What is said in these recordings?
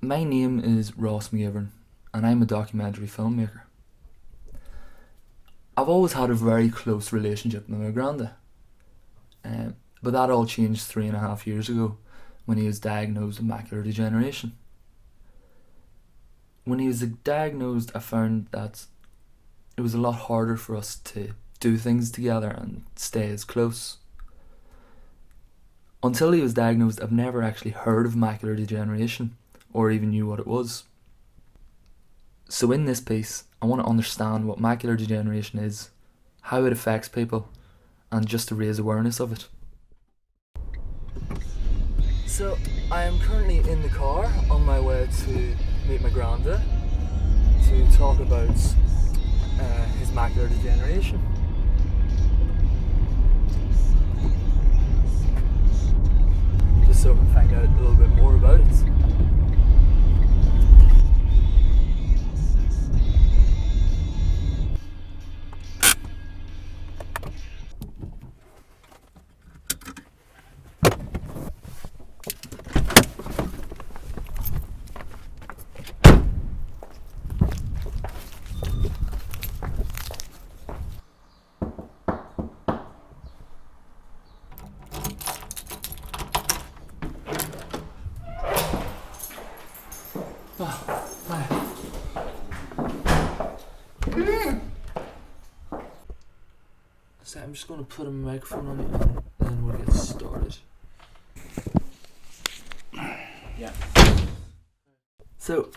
My name is Ross McGivern, and I'm a documentary filmmaker. I've always had a very close relationship with my granda, but that all changed 3.5 years ago when he was diagnosed with macular degeneration. When he was diagnosed, I found that it was a lot harder for us to do things together and stay as close. Until he was diagnosed, I've never actually heard of macular degeneration or even knew what it was. So in this piece, I want to understand what macular degeneration is, how it affects people, and just to raise awareness of it. So I am currently in the car on my way to meet my granda to talk about his macular degeneration. Just so I can find out a little bit more about it. So I'm just going to put a microphone on it and then we'll get started. Yeah. So,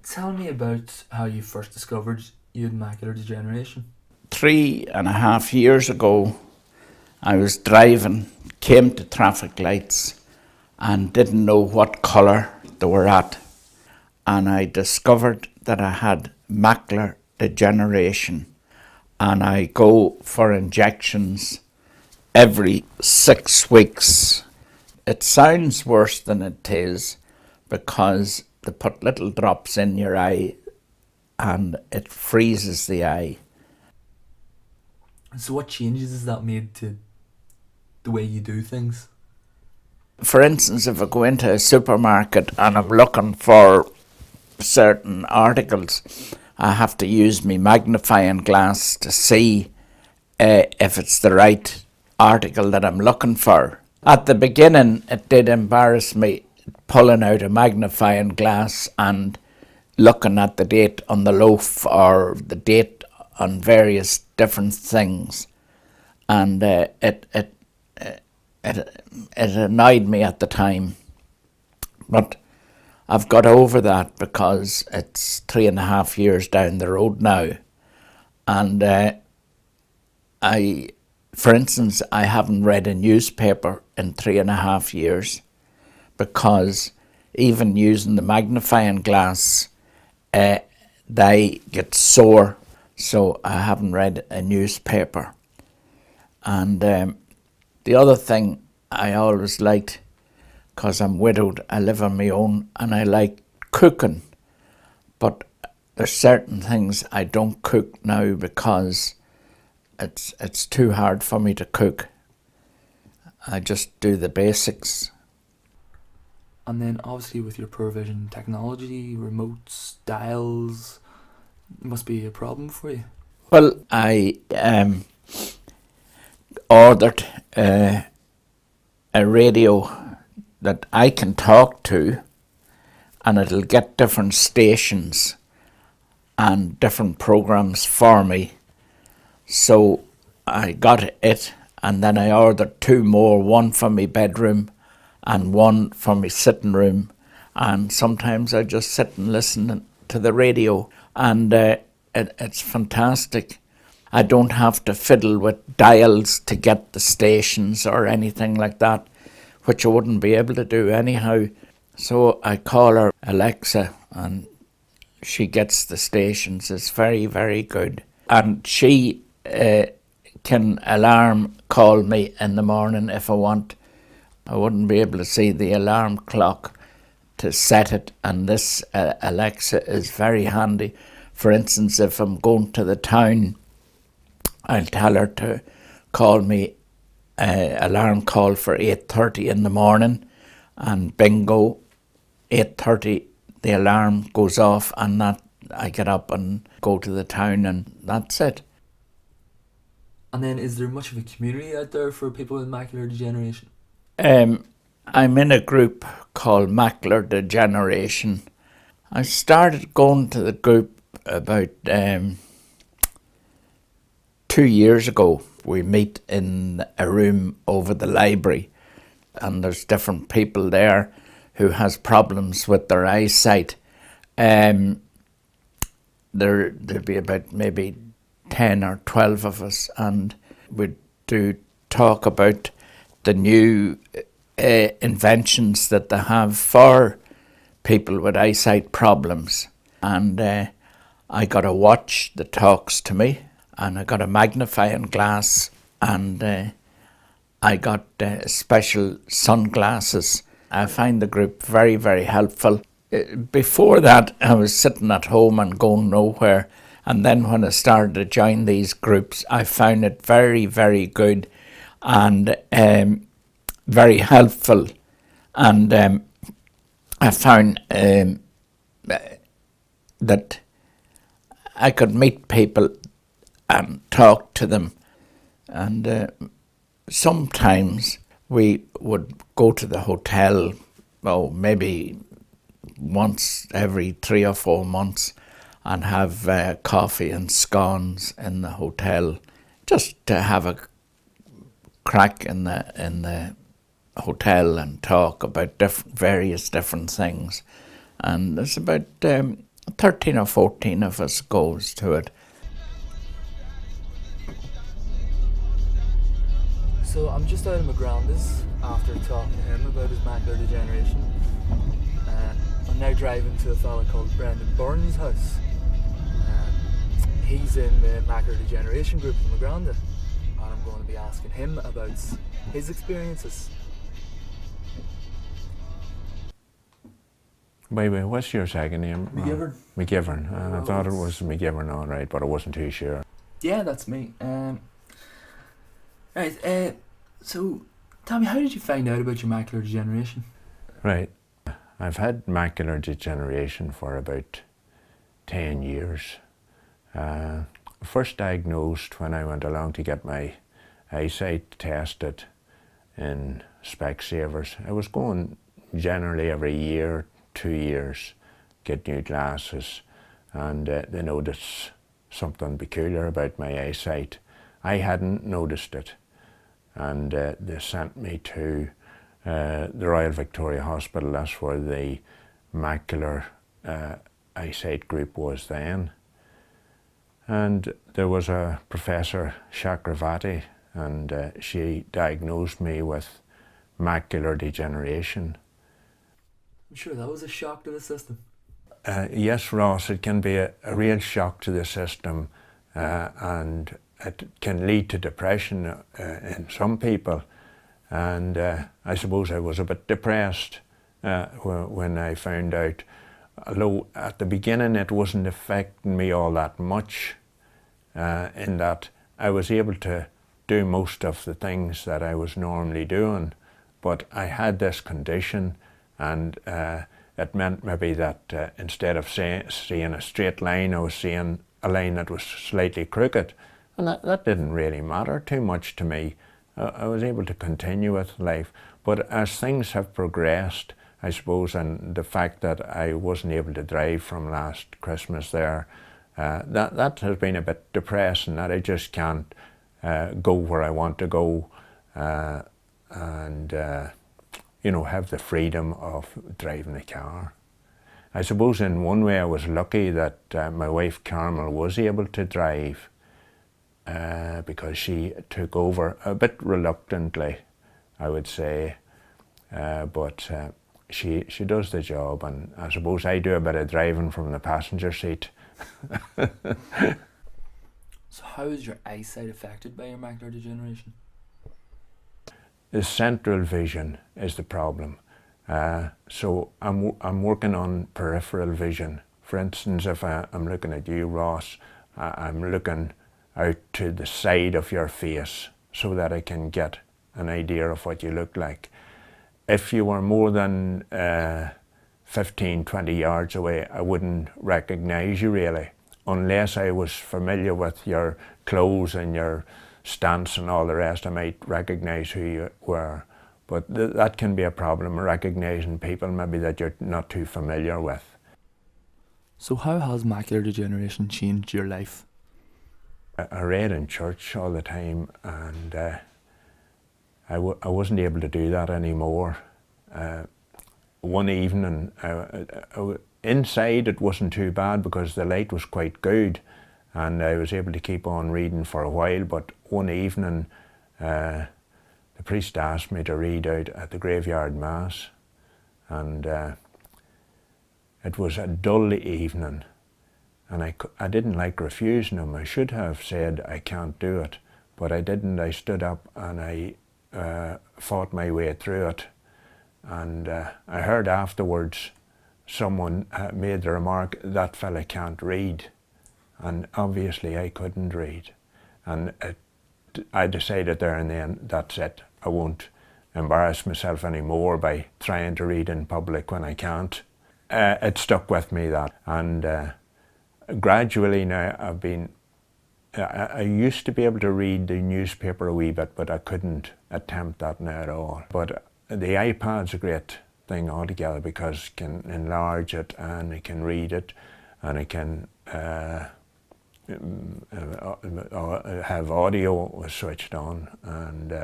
tell me about how you first discovered you had macular degeneration. 3.5 years ago, I was driving, came to traffic lights and didn't know what colour they were at. And I discovered that I had macular degeneration, and I go for injections every 6 weeks. It sounds worse than it is because they put little drops in your eye and it freezes the eye. So what changes has that made to the way you do things? For instance, if I go into a supermarket and I'm looking for certain articles, I have to use my magnifying glass to see if it's the right article that I'm looking for. At the beginning, it did embarrass me pulling out a magnifying glass and looking at the date on the loaf or the date on various different things, and it annoyed me at the time. But I've got over that because it's 3.5 years down the road now. And for instance, I haven't read a newspaper in 3.5 years because even using the magnifying glass, they get sore. So I haven't read a newspaper. And the other thing I always liked, because I'm widowed, I live on my own, and I like cooking. But there's certain things I don't cook now because it's too hard for me to cook. I just do the basics. And then obviously with your poor vision technology, remotes, dials, it must be a problem for you. Well, I ordered a radio that I can talk to, and it'll get different stations and different programs for me. So I got it, and then I ordered 2 more, one for my bedroom and one for my sitting room. And sometimes I just sit and listen to the radio, and it's fantastic. I don't have to fiddle with dials to get the stations or anything like that, which I wouldn't be able to do anyhow. So I call her Alexa and she gets the stations. It's very, very good. And she can alarm call me in the morning if I want. I wouldn't be able to see the alarm clock to set it, and this Alexa is very handy. For instance, if I'm going to the town, I'll tell her to call me alarm call for 8:30 in the morning, and bingo, 8:30 the alarm goes off and that I get up and go to the town and that's it. And then is there much of a community out there for people with macular degeneration? I'm in a group called Macular Degeneration. I started going to the group about 2 years ago. We meet in a room over the library and there's different people there who has problems with their eyesight. There'll be about maybe 10 or 12 of us, and we do talk about the new inventions that they have for people with eyesight problems. And I got a watch that talks to me, and I got a magnifying glass, and I got special sunglasses. I find the group very, very helpful. Before that, I was sitting at home and going nowhere. And then when I started to join these groups, I found it very, very good and very helpful. And I found that I could meet people and talk to them. And sometimes we would go to the hotel, maybe once every 3 or 4 months, and have coffee and scones in the hotel, just to have a crack in the hotel and talk about various different things. And there's about 13 or 14 of us goes to it. So I'm just out of McGranda's after talking to him about his macular degeneration. I'm now driving to a fella called Brendan Burns' house. He's in the macular degeneration group in McGranda, and I'm going to be asking him about his experiences. Wait, what's your second name? McGivern. McGivern. I thought it was McGivern, all right, but I wasn't too sure. Yeah, that's me. Right, so tell me, how did you find out about your macular degeneration? Right. I've had macular degeneration for about 10 years. First diagnosed when I went along to get my eyesight tested in Specsavers. I was going generally every year, 2 years, get new glasses, and they noticed something peculiar about my eyesight. I hadn't noticed it, and they sent me to the Royal Victoria Hospital. That's where the macular eyesight group was then. And there was a Professor Chakravarti, and she diagnosed me with macular degeneration. I'm sure that was a shock to the system. Yes, Ross, it can be a real shock to the system, and it can lead to depression in some people. And I suppose I was a bit depressed when I found out, although at the beginning it wasn't affecting me all that much, in that I was able to do most of the things that I was normally doing, but I had this condition, and it meant maybe that instead of seeing a straight line, I was seeing a line that was slightly crooked, and that didn't really matter too much to me. I was able to continue with life. But as things have progressed, I suppose, and the fact that I wasn't able to drive from last Christmas there, that has been a bit depressing, that I just can't go where I want to go and have the freedom of driving a car. I suppose in one way I was lucky that my wife Carmel was able to drive, because she took over a bit reluctantly, I would say, but she does the job, and I suppose I do a bit of driving from the passenger seat. So how is your eyesight affected by your macular degeneration? The central vision is the problem. So I'm working on peripheral vision. For instance, if I'm looking at you, Ross, I'm looking out to the side of your face so that I can get an idea of what you look like. If you were more than 15, 20 yards away, I wouldn't recognise you really, unless I was familiar with your clothes and your stance and all the rest. I might recognise who you were. But that can be a problem, recognising people maybe that you're not too familiar with. So how has macular degeneration changed your life? I read in church all the time, and I wasn't able to do that anymore. One evening, inside it wasn't too bad because the light was quite good, and I was able to keep on reading for a while. But one evening, the priest asked me to read out at the graveyard mass, and it was a dull evening, and I didn't like refusing him. I should have said I can't do it, but I didn't. I stood up and I fought my way through it. And I heard afterwards someone made the remark, that fella can't read. And obviously I couldn't read. And I decided there and then, that's it. I won't embarrass myself anymore by trying to read in public when I can't. It stuck with me, that. And gradually now I used to be able to read the newspaper a wee bit, but I couldn't attempt that now at all. But the iPad's a great thing altogether because it can enlarge it and it can read it and it can have audio switched on, and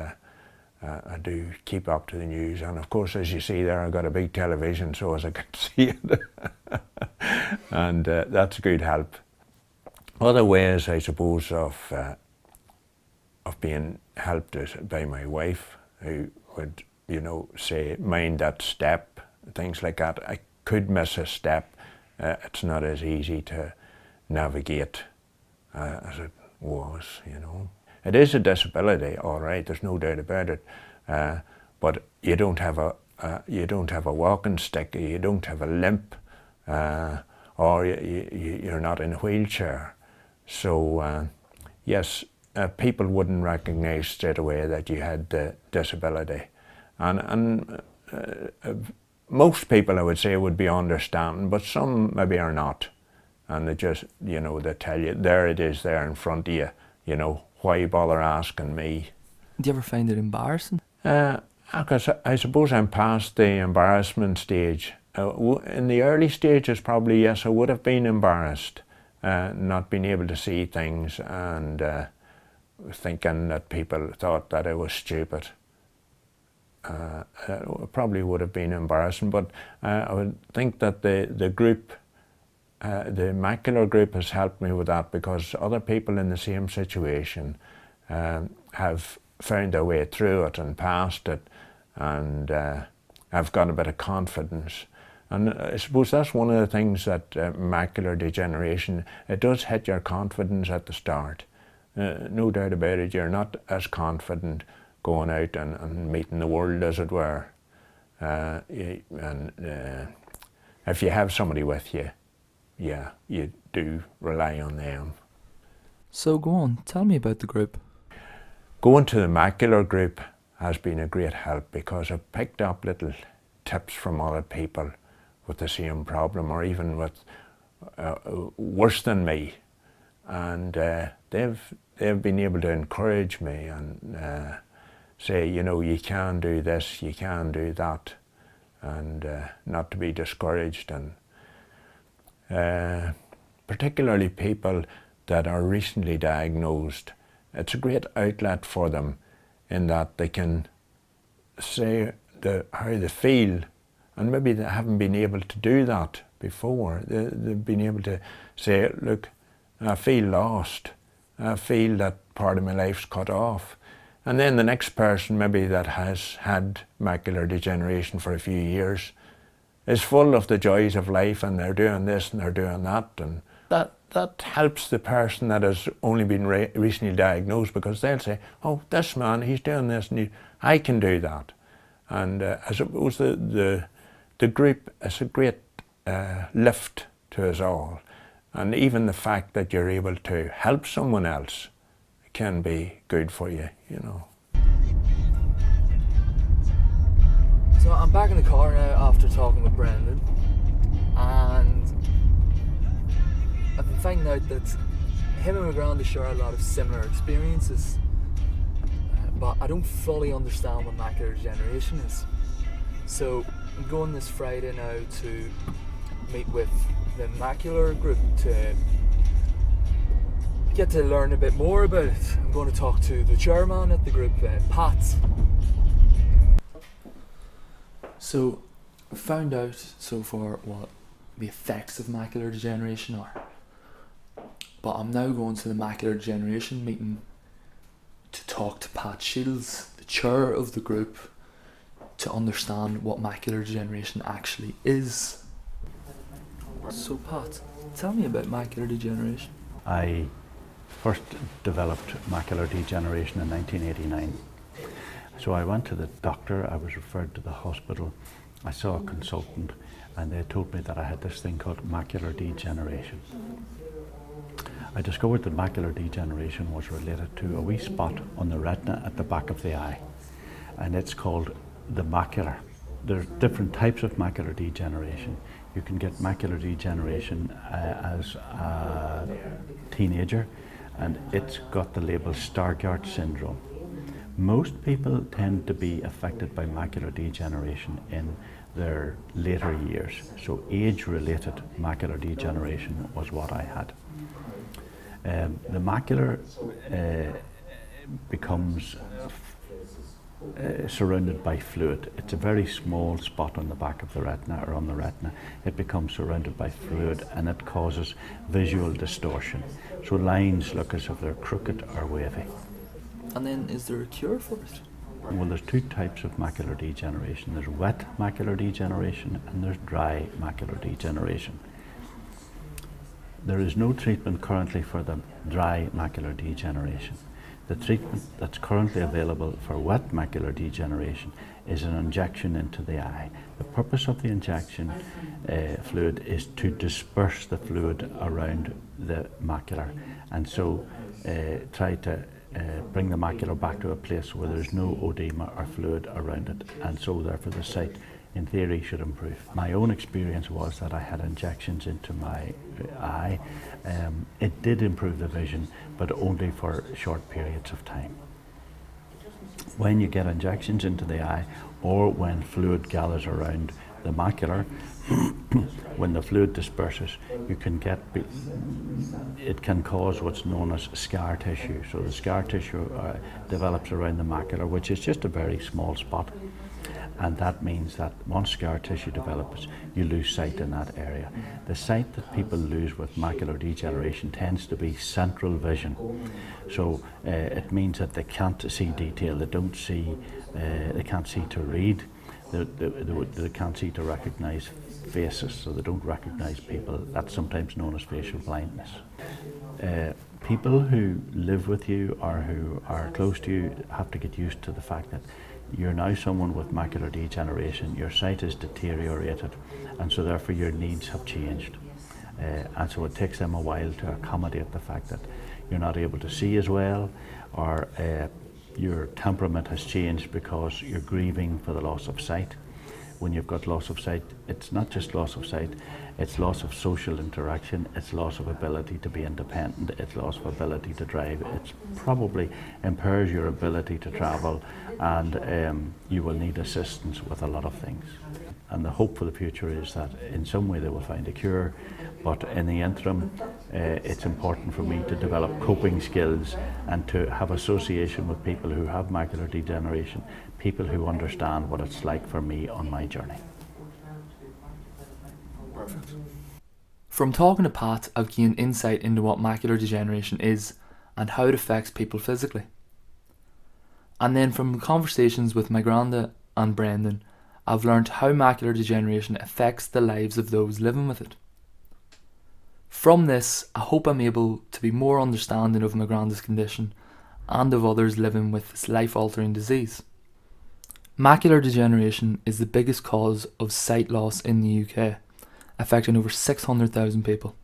I do keep up to the news. And of course, as you see there, I've got a big television so as I can see it. And that's a good help. Other ways, I suppose, of being helped is by my wife, who would, you know, say, mind that step, things like that. I could miss a step. It's not as easy to navigate as it was, you know. It is a disability, all right, there's no doubt about it, but you don't have a walking stick, you don't have a limp, or you're not in a wheelchair. So yes, people wouldn't recognise straight away that you had the disability. And most people, I would say, would be understanding, but some maybe are not. And they just, you know, they tell you, there it is there in front of you, you know, why bother asking me? Do you ever find it embarrassing? Because I suppose I'm past the embarrassment stage. In the early stages, probably, yes, I would have been embarrassed, not being able to see things and thinking that people thought that I was stupid. It probably would have been embarrassing, but I would think that the group, the macular group, has helped me with that, because other people in the same situation have found their way through it and past it, and have got a bit of confidence. And I suppose that's one of the things that macular degeneration, it does hit your confidence at the start. No doubt about it, you're not as confident going out and meeting the world, as it were. If you have somebody with you, yeah, you do rely on them. So go on, tell me about the group. Going to the macular group has been a great help, because I've picked up little tips from other people with the same problem, or even with worse than me, and they've been able to encourage me and say, you know, you can do this, you can do that, and not to be discouraged. And particularly people that are recently diagnosed, it's a great outlet for them, in that they can say how they feel, and maybe they haven't been able to do that before. They've been able to say, look, I feel lost, I feel that part of my life's cut off. And then the next person, maybe that has had macular degeneration for a few years, is full of the joys of life, and they're doing this and they're doing that, and that helps the person that has only been recently diagnosed, because they'll say, oh, this man, he's doing this, and I can do that. And I suppose the group is a great lift to us all, and even the fact that you're able to help someone else can be good for you, you know. So I'm back in the car now after talking with Brendan. out that him and my granda share a lot of similar experiences, but I don't fully understand what macular degeneration is. So I'm going this Friday now to meet with the macular group to get to learn a bit more about it. I'm going to talk to the chairman at the group, Pat. So I've found out so far what the effects of macular degeneration are, but I'm now going to the macular degeneration meeting to talk to Pat Shields, the chair of the group, to understand what macular degeneration actually is. So Pat, tell me about macular degeneration. I first developed macular degeneration in 1989. So I went to the doctor, I was referred to the hospital, I saw a consultant, and they told me that I had this thing called macular degeneration. I discovered that macular degeneration was related to a wee spot on the retina at the back of the eye, and it's called the macula. There's different types of macular degeneration. You can get macular degeneration as a teenager, and it's got the label Stargardt syndrome. Most people tend to be affected by macular degeneration in their later years, so age-related macular degeneration was what I had. The macular becomes surrounded by fluid. It's a very small spot on the back of the retina or on the retina. It becomes surrounded by fluid and it causes visual distortion. So lines look as if they're crooked or wavy. And then is there a cure for it? Well, there's two types of macular degeneration. There's wet macular degeneration and there's dry macular degeneration. There is no treatment currently for the dry macular degeneration. The treatment that's currently available for wet macular degeneration is an injection into the eye. The purpose of the injection fluid is to disperse the fluid around the macula, and so try to bring the macula back to a place where there's no oedema or fluid around it, and so therefore the sight in theory should improve. My own experience was that I had injections into my eye. It did improve the vision, but only for short periods of time. When you get injections into the eye, or when fluid gathers around the macula, when the fluid disperses, you can get, it can cause what's known as scar tissue. So the scar tissue develops around the macula, which is just a very small spot. And that means that once scar tissue develops, you lose sight in that area. The sight that people lose with macular degeneration tends to be central vision. So it means that they can't see detail, they don't see, they can't see to read, they can't see to recognize faces, so they don't recognize people. That's sometimes known as facial blindness. People who live with you or who are close to you have to get used to the fact that you're now someone with macular degeneration, your sight is deteriorated, and so therefore your needs have changed. And so it takes them a while to accommodate the fact that you're not able to see as well, or your temperament has changed because you're grieving for the loss of sight. When you've got loss of sight, it's not just loss of sight, it's loss of social interaction, it's loss of ability to be independent, it's loss of ability to drive, it's probably impairs your ability to travel, and you will need assistance with a lot of things. And the hope for the future is that in some way they will find a cure, but in the interim it's important for me to develop coping skills and to have association with people who have macular degeneration, people who understand what it's like for me on my journey. Perfect. From talking to Pat, I've gained insight into what macular degeneration is and how it affects people physically. And then from conversations with my granda and Brendan, I've learned how macular degeneration affects the lives of those living with it. From this, I hope I'm able to be more understanding of my granda's condition and of others living with this life-altering disease. Macular degeneration is the biggest cause of sight loss in the UK, affecting over 600,000 people.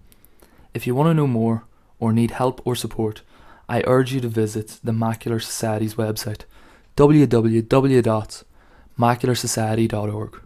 If you want to know more or need help or support, I urge you to visit the Macular Society's website, www.macularsociety.org.